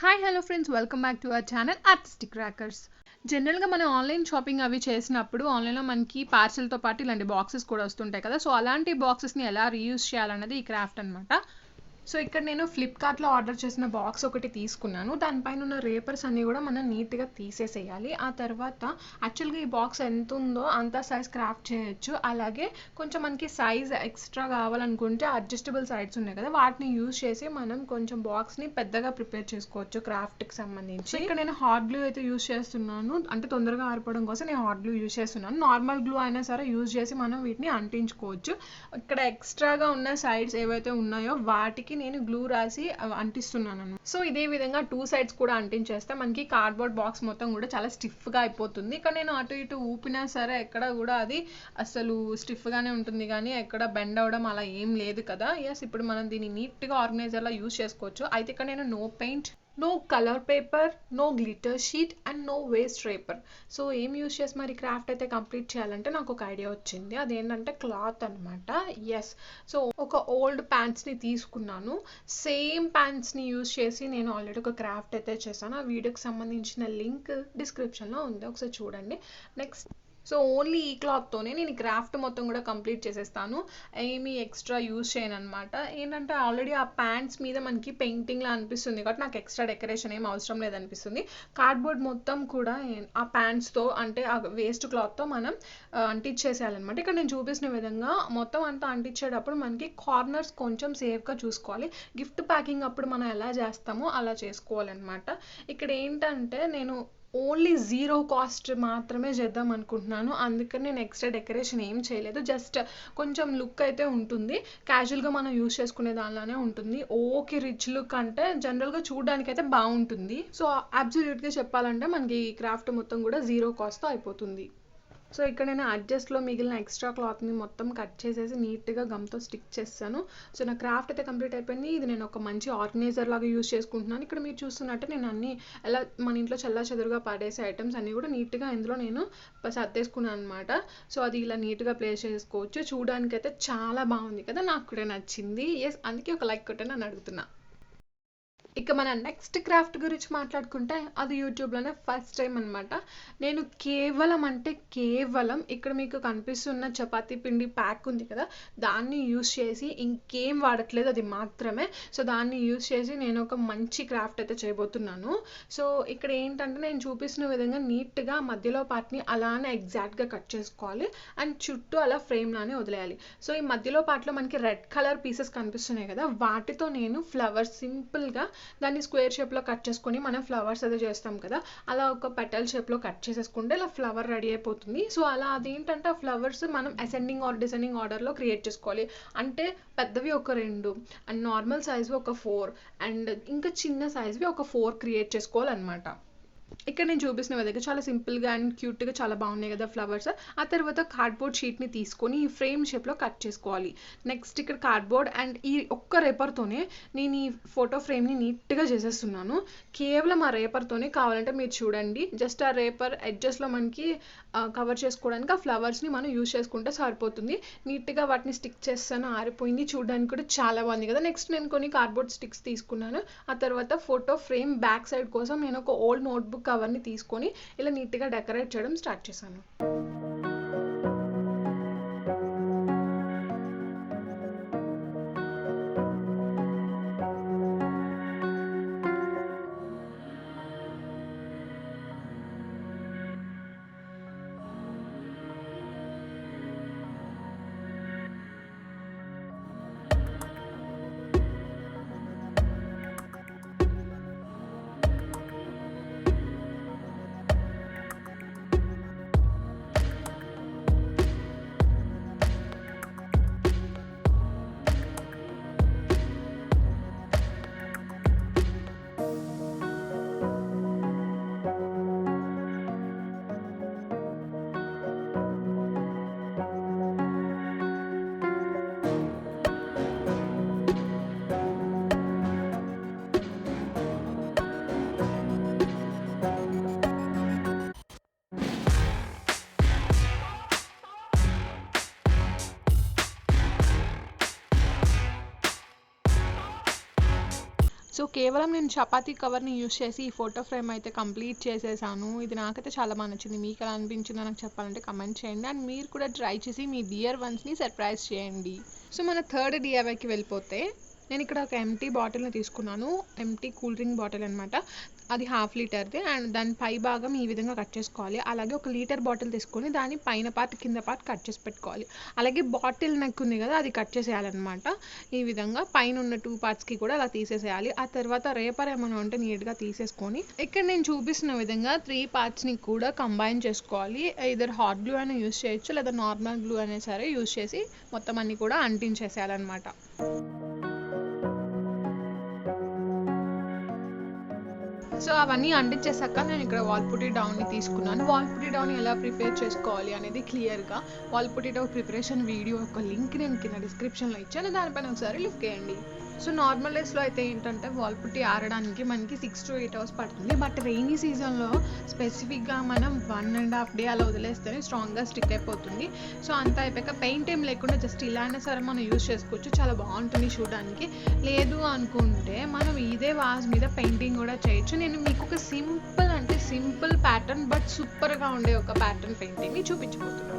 Hi hello friends, welcome back to our channel artistic crackers. జనరల్గా మనం online shopping అవి చేసినప్పుడు ఆన్లైన్లో మనకి పార్సెల్తో పాటు ఇలాంటి బాక్సెస్ కూడా వస్తుంటాయి కదా. సో అలాంటి బాక్సెస్ని ఎలా రీయూజ్ చేయాలన్నది ఈ క్రాఫ్ట్ అనమాట. సో ఇక్కడ నేను ఫ్లిప్కార్ట్లో ఆర్డర్ చేసిన బాక్స్ ఒకటి తీసుకున్నాను. దానిపైన ఉన్న రేపర్స్ అన్నీ కూడా మనం నీట్గా తీసేసేయాలి. ఆ తర్వాత యాక్చువల్గా ఈ బాక్స్ ఎంత ఉందో అంత సైజ్ క్రాఫ్ట్ చేయొచ్చు. అలాగే కొంచెం మనకి సైజ్ ఎక్స్ట్రా కావాలనుకుంటే అడ్జస్టబుల్ సైడ్స్ ఉన్నాయి కదా, వాటిని యూజ్ చేసి మనం కొంచెం బాక్స్ని పెద్దగా ప్రిపేర్ చేసుకోవచ్చు క్రాఫ్ట్కి సంబంధించి. ఇక్కడ నేను హాట్ గ్లూ అయితే యూజ్ చేస్తున్నాను, అంటే తొందరగా ఆరిపోవడం కోసం నేను హాట్ గ్లూ యూజ్ చేస్తున్నాను. నార్మల్ గ్లూ అయినా సరే యూజ్ చేసి మనం వీటిని అంటించుకోవచ్చు. ఇక్కడ ఎక్స్ట్రాగా ఉన్న సైడ్స్ ఏవైతే ఉన్నాయో వాటికి నేను గ్లూ రాసి అంటిస్తున్నాను. సో ఇదే విధంగా 2 సైడ్స్ కూడా అంటించేస్తే మనకి కార్డ్బోర్డ్ బాక్స్ మొత్తం కూడా చాలా స్టిఫ్గా అయిపోతుంది. ఇక్కడ నేను అటు ఇటు ఊపినా సరే ఎక్కడ కూడా అది అసలు స్టిఫ్గానే ఉంటుంది, కానీ ఎక్కడ బెండ్ అవ్వడం అలా ఏం లేదు కదా. ఎస్, ఇప్పుడు మనం దీన్ని నీట్గా ఆర్గనైజర్లా యూజ్ చేసుకోవచ్చు. అయితే ఇక్కడ నేను no paint, no colour paper, no glitter sheet and no waste wrapper. So ఏం యూజ్ చేసి మరి క్రాఫ్ట్ అయితే కంప్లీట్ చేయాలంటే నాకు ఒక ఐడియా వచ్చింది. అదేంటంటే క్లాత్ అనమాట. ఎస్, సో ఒక ఓల్డ్ ప్యాంట్స్ని తీసుకున్నాను. సేమ్ ప్యాంట్స్ని యూజ్ చేసి నేను ఆల్రెడీ ఒక క్రాఫ్ట్ అయితే చేశాను. ఆ వీడియోకి సంబంధించిన లింక్ డిస్క్రిప్షన్లో ఉంది, ఒకసారి చూడండి. నెక్స్ట్, సో ఓన్లీ ఈ క్లాత్తోనే నేను ఈ క్రాఫ్ట్ మొత్తం కూడా కంప్లీట్ చేసేస్తాను. ఏమీ ఎక్స్ట్రా యూజ్ చేయను అనమాట. ఏంటంటే ఆల్రెడీ ఆ ప్యాంట్స్ మీద మనకి పెయింటింగ్లా అనిపిస్తుంది కాబట్టి నాకు ఎక్స్ట్రా డెకరేషన్ ఏం అవసరం లేదనిపిస్తుంది. కార్డ్బోర్డ్ మొత్తం కూడా ఆ ప్యాంట్స్తో, అంటే ఆ వేస్ట్ క్లాత్తో మనం అంటించేసేయాలన్నమాట. ఇక్కడ నేను చూపిస్తున్న విధంగా మొత్తం అంతా అంటించేటప్పుడు మనకి కార్నర్స్ కొంచెం సేఫ్గా చూసుకోవాలి. గిఫ్ట్ ప్యాకింగ్ అప్పుడు మనం ఎలా చేస్తామో అలా చేసుకోవాలన్నమాట. ఇక్కడ ఏంటంటే నేను ఓన్లీ 0 కాస్ట్ మాత్రమే చేద్దాం అనుకుంటున్నాను. అందుకని నేను ఎక్స్ట్రా డెకరేషన్ ఏం చేయలేదు. జస్ట్ కొంచెం లుక్ అయితే ఉంటుంది, క్యాజువల్గా మనం యూజ్ చేసుకునే దానిలానే ఉంటుంది. ఓకే, రిచ్ లుక్ అంటే జనరల్గా చూడడానికి అయితే బాగుంటుంది. సో అబ్సల్యూట్గా చెప్పాలంటే మనకి ఈ క్రాఫ్ట్ మొత్తం కూడా 0 కాస్ట్తో అయిపోతుంది. సో ఇక్కడ నేను అడ్జస్ట్లో మిగిలిన ఎక్స్ట్రా క్లాత్ని మొత్తం కట్ చేసేసి నీట్గా గమ్తో స్టిక్ చేస్తాను. సో నా క్రాఫ్ట్ అయితే కంప్లీట్ అయిపోయింది. ఇది నేను ఒక మంచి ఆర్గనైజర్ లాగా యూజ్ చేసుకుంటున్నాను. ఇక్కడ మీరు చూస్తున్నట్టే నేను అన్ని ఎలా మన ఇంట్లో చల్లా చెదురుగా పడేసే ఐటమ్స్ అన్నీ కూడా నీట్గా ఇందులో నేను సర్దేసుకున్నాను అనమాట. సో అది ఇలా నీట్గా ప్లేస్ చేసుకోవచ్చు. చూడడానికి అయితే చాలా బాగుంది కదా, నాకు కూడా నచ్చింది. ఎస్, అందుకే ఒక లైక్ కొట్టని నన్ను అడుగుతున్నా. ఇక మన నెక్స్ట్ క్రాఫ్ట్ గురించి మాట్లాడుకుంటే అది యూట్యూబ్లోనే ఫస్ట్ టైం అనమాట. నేను కేవలం ఇక్కడ మీకు కనిపిస్తున్న చపాతీ పిండి ప్యాక్ ఉంది కదా, దాన్ని యూస్ చేసి ఇంకేం వాడట్లేదు, అది మాత్రమే. సో దాన్ని యూస్ చేసి నేను ఒక మంచి క్రాఫ్ట్ అయితే చేయబోతున్నాను. సో ఇక్కడ ఏంటంటే నేను చూపిస్తున్న విధంగా నీట్గా మధ్యలో పార్ట్ని అలానే ఎగ్జాక్ట్గా కట్ చేసుకోవాలి అండ్ చుట్టూ అలా ఫ్రేమ్లానే వదిలేయాలి. సో ఈ మధ్యలో పార్ట్లో మనకి రెడ్ కలర్ పీసెస్ కనిపిస్తున్నాయి కదా, వాటితో నేను ఫ్లవర్స్ సింపుల్గా దాన్ని స్క్వేర్ షేప్లో కట్ చేసుకొని మనం ఫ్లవర్స్ అయితే చేస్తాం కదా, అలా ఒక పెటల్ షేప్లో కట్ చేసేసుకుంటే ఇలా ఫ్లవర్ రెడీ అయిపోతుంది. సో అలా అదేంటంటే ఆ ఫ్లవర్స్ మనం అసెండింగ్ ఆర్ డిసెండింగ్ ఆర్డర్లో క్రియేట్ చేసుకోవాలి. అంటే పెద్దవి ఒక 2 అండ్ నార్మల్ సైజ్వి ఒక 4 అండ్ ఇంకా చిన్న సైజ్వి ఒక 4 క్రియేట్ చేసుకోవాలన్నమాట. ఇక్కడ నేను చూపిస్తున్న విధంగా చాలా సింపుల్గా అండ్ క్యూట్గా చాలా బాగున్నాయి కదా ఫ్లవర్స్. ఆ తర్వాత కార్డ్బోర్డ్ షీట్ని తీసుకొని ఈ ఫ్రేమ్ షేప్లో కట్ చేసుకోవాలి. నెక్స్ట్ ఇక్కడ కార్డ్బోర్డ్ అండ్ ఈ ఒక్క రేపర్తోనే నేను ఈ ఫోటో ఫ్రేమ్ని నీట్గా చేసేస్తున్నాను. కేవలం ఆ రేపర్తోనే, కావాలంటే మీరు చూడండి, జస్ట్ ఆ రేపర్ ఎడ్జెస్లో మనకి కవర్ చేసుకోవడానికి ఆ ఫ్లవర్స్ని మనం యూజ్ చేసుకుంటే సరిపోతుంది. నీట్గా వాటిని స్టిక్ చేస్తాను, ఆరిపోయింది, చూడడానికి కూడా చాలా బాగుంది కదా. నెక్స్ట్ నేను కొన్ని కార్డ్బోర్డ్ స్టిక్స్ తీసుకున్నాను. ఆ తర్వాత ఫోటో ఫ్రేమ్ బ్యాక్ సైడ్ కోసం నేను ఒక ఓల్డ్ నోట్బుక్ కవర్ని తీసుకొని ఇలా నీట్గా డెకరేట్ చేయడం స్టార్ట్ చేశాను. సో కేవలం నేను చపాతీ కవర్ని యూస్ చేసి ఈ ఫోటో ఫ్రేమ్ అయితే కంప్లీట్ చేసేసాను. ఇది నాకైతే చాలా బాగా నచ్చింది. మీకు ఎలా అనిపించిందో నాకు చెప్పాలంటే కమెంట్ చేయండి. అండ్ మీరు కూడా ట్రై చేసి మీ డియర్ వన్స్ని సర్ప్రైజ్ చేయండి. సో మన థర్డ్ డిఐవైకి వెళ్ళిపోతే నేను ఇక్కడ ఒక ఎంటీ బాటిల్ని తీసుకున్నాను. ఎంటీ కూల్ డ్రింక్ బాటిల్ అనమాట. అది 1/2 లీటర్ది. అండ్ దాని పై భాగం ఈ విధంగా కట్ చేసుకోవాలి. అలాగే 1 లీటర్ బాటిల్ తీసుకొని దాని పైన పార్ట్ కింద పార్ట్ కట్ చేసి పెట్టుకోవాలి. అలాగే బాటిల్ నెక్ ఉంది కదా, అది కట్ చేసేయాలన్నమాట. ఈ విధంగా పైన ఉన్న 2 పార్ట్స్కి కూడా అలా తీసేసేయాలి. ఆ తర్వాత రేపర్ ఏమైనా ఉంటే నీట్గా తీసేసుకొని ఇక్కడ నేను చూపిస్తున్న విధంగా 3 పార్ట్స్ని కూడా కంబైన్ చేసుకోవాలి. ఇద్దరు హాట్ గ్లూ అయినా యూస్ చేయొచ్చు, లేదా నార్మల్ గ్లూ అయినా సరే యూస్ చేసి మొత్తం అన్ని కూడా అంటించేసేయాలన్నమాట. సో అవన్నీ అంటించేసాక నేను ఇక్కడ వాల్ పుట్టి డౌన్ని తీసుకున్నాను. వాల్ పుట్టి డౌన్ ఎలా ప్రిపేర్ చేసుకోవాలి అనేది క్లియర్గా వాల్ పుట్టి డౌన్ ప్రిపరేషన్ వీడియో ఒక లింక్ నేను కింద డిస్క్రిప్షన్లో ఇచ్చాను. దానిపైన ఒకసారి లిఫ్ట్ చేయండి. సో నార్మల్ డేస్లో అయితే ఏంటంటే వాల్ పుట్టి ఆరడానికి మనకి 6 to 8 hours పడుతుంది. బట్ రెయినీ సీజన్లో స్పెసిఫిక్గా మనం 1.5 day అలా వదిలేస్తేనే స్ట్రాంగ్గా స్టిక్ అయిపోతుంది. సో అంతా అయిపోయాక పెయింట్ ఏం లేకుండా జస్ట్ ఇలా అయినా సరే మనం యూజ్ చేసుకోవచ్చు. చాలా బాగుంటుంది చూడడానికి. లేదు అనుకుంటే మనం ఇదే వాజ్ మీద పెయింటింగ్ కూడా చేయొచ్చు. నేను మీకు ఒక సింపుల్ ప్యాటర్న్ బట్ సూపర్గా ఉండే ఒక ప్యాటర్న్ పెయింటింగ్ని చూపించబోతున్నాను.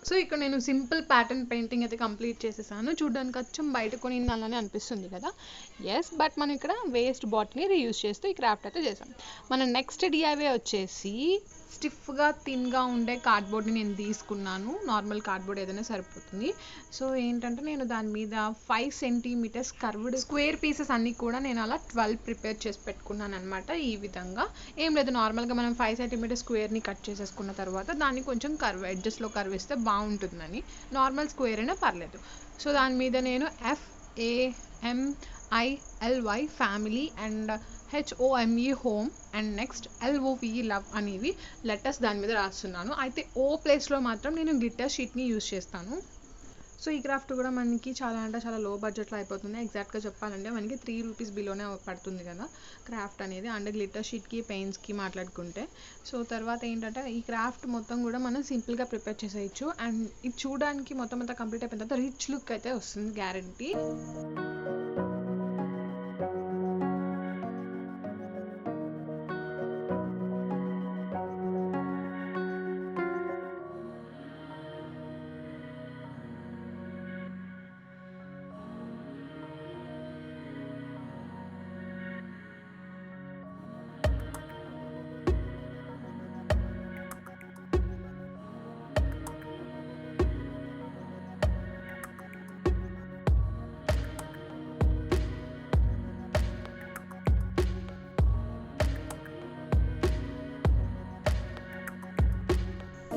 సో ఇక్కడ నేను సింపుల్ ప్యాటర్న్ పెయింటింగ్ అయితే కంప్లీట్ చేసేసాను. చూడడానికి అచ్చం బయట కొనిందాలని అనిపిస్తుంది కదా. ఎస్, బట్ మనం ఇక్కడ వేస్ట్ బాటిల్ని రీయూజ్ చేస్తూ ఈ క్రాఫ్ట్ అయితే చేసాం. మన నెక్స్ట్ డిఐవే వచ్చేసి స్టిఫ్గా థిన్గా ఉండే కార్డ్బోర్డ్ని నేను తీసుకున్నాను. నార్మల్ కార్డ్బోర్డ్ ఏదైనా సరిపోతుంది. సో ఏంటంటే నేను దాని మీద 5 centimeters కర్వ్డ్ స్క్వేర్ పీసెస్ అన్నీ కూడా నేను అలా 12 ప్రిపేర్ చేసి పెట్టుకున్నాను అనమాట. ఈ విధంగా ఏం లేదు, నార్మల్గా మనం 5 centimeters స్క్వేర్ని కట్ చేసేసుకున్న తర్వాత దాన్ని కొంచెం కర్వ్ ఎడ్జెస్లో కర్వ్ ఇస్తే బాగుంటుందని. నార్మల్ స్క్వేర్ అయినా పర్లేదు. సో దాని మీద నేను FAMILY family and HOME home and next LOVE love అనేవి లెటర్స్ దాని మీద రాస్తున్నాను. అయితే O ప్లేస్లో మాత్రం నేను గ్లిట్టర్ షీట్ని యూజ్ చేస్తాను. సో ఈ క్రాఫ్ట్ కూడా మనకి చాలా అంటే చాలా లో బడ్జెట్లో అయిపోతుంది. ఎగ్జాక్ట్గా చెప్పాలంటే మనకి 3 rupees బిలోనే పడుతుంది కదా క్రాఫ్ట్ అనేది. అండ్ గ్లిట్టర్ షీట్కి పెయింట్స్కి మాట్లాడుకుంటే. సో తర్వాత ఏంటంటే ఈ క్రాఫ్ట్ మొత్తం కూడా మనం సింపుల్గా ప్రిపేర్ చేసేయచ్చు. అండ్ ఇది చూడడానికి మొత్తం అంతా కంప్లీట్ అయిపోయిన తర్వాత రిచ్ లుక్ అయితే వస్తుంది గ్యారంటీ.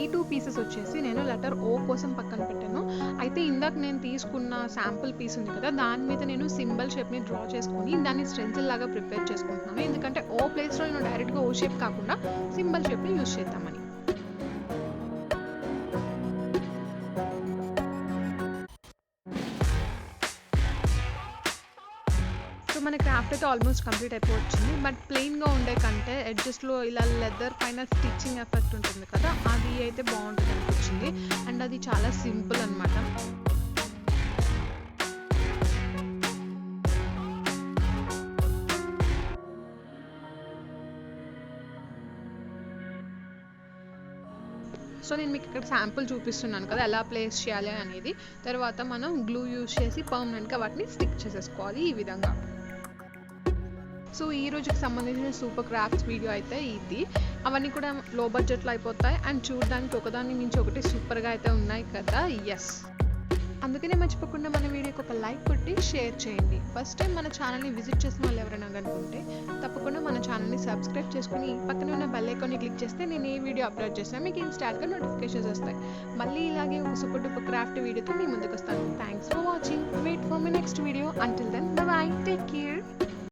ఈ 2 pieces వచ్చేసి నేను లెటర్ O కోసం పక్కన పెట్టాను. అయితే ఇందాక నేను తీసుకున్న శాంపుల్ పీస్ ఉంది కదా, దాని మీద నేను సింబల్ షేప్ని డ్రా చేసుకొని దాన్ని స్టెన్సిల్ లాగా ప్రిపేర్ చేసుకుంటున్నాను. ఎందుకంటే O ప్లేస్లో నేను డైరెక్ట్గా O షేప్ కాకుండా సింబల్ షేప్ని యూజ్ చేద్దామని. మన క్రాఫ్ట్ అయితే ఆల్మోస్ట్ కంప్లీట్ అయిపోవచ్చింది. బట్ ప్లెయిన్గా ఉండే కంటే ఎడ్జస్ట్లో ఇలా లెదర్ పైన స్టిచ్చింగ్ ఎఫెక్ట్ ఉంటుంది కదా, అది అయితే బాగుంటుంది అనిపించింది. అండ్ అది చాలా సింపుల్ అనమాట. సో నేను మీకు ఇక్కడ శాంపుల్ చూపిస్తున్నాను కదా ఎలా ప్లేస్ చేయాలి అనేది. తర్వాత మనం గ్లూ యూజ్ చేసి పర్మనెంట్గా వాటిని స్టిక్ చేసేసుకోవాలి ఈ విధంగా. సో ఈ రోజుకి సంబంధించిన సూపర్ క్రాఫ్ట్స్ వీడియో అయితే ఇది. అవన్నీ కూడా లో బడ్జెట్లో అయిపోతాయి అండ్ చూడడానికి ఒకదాని మించి ఒకటి సూపర్గా అయితే ఉన్నాయి కదా. ఎస్, అందుకనే మర్చిపోకుండా మన వీడియోకి ఒక లైక్ కొట్టి షేర్ చేయండి. ఫస్ట్ టైం మన ఛానల్ని విజిట్ చేసిన వాళ్ళు ఎవరైనా కనుకుంటే తప్పకుండా మన ఛానల్ని సబ్స్క్రైబ్ చేసుకుని పక్కనే ఉన్న బెల్ ఐకాన్ని క్లిక్ చేస్తే నేను ఏ వీడియో అప్లోడ్ చేసినా మీకు ఇన్స్టాంట్గా నోటిఫికేషన్స్ వస్తాయి. మళ్ళీ ఇలాగే ఒక సూపర్ డూపర్ క్రాఫ్ట్ వీడియోతో మీ ముందుకు వస్తాను. Thanks for watching. Wait for my next video. Until then bye bye, take care.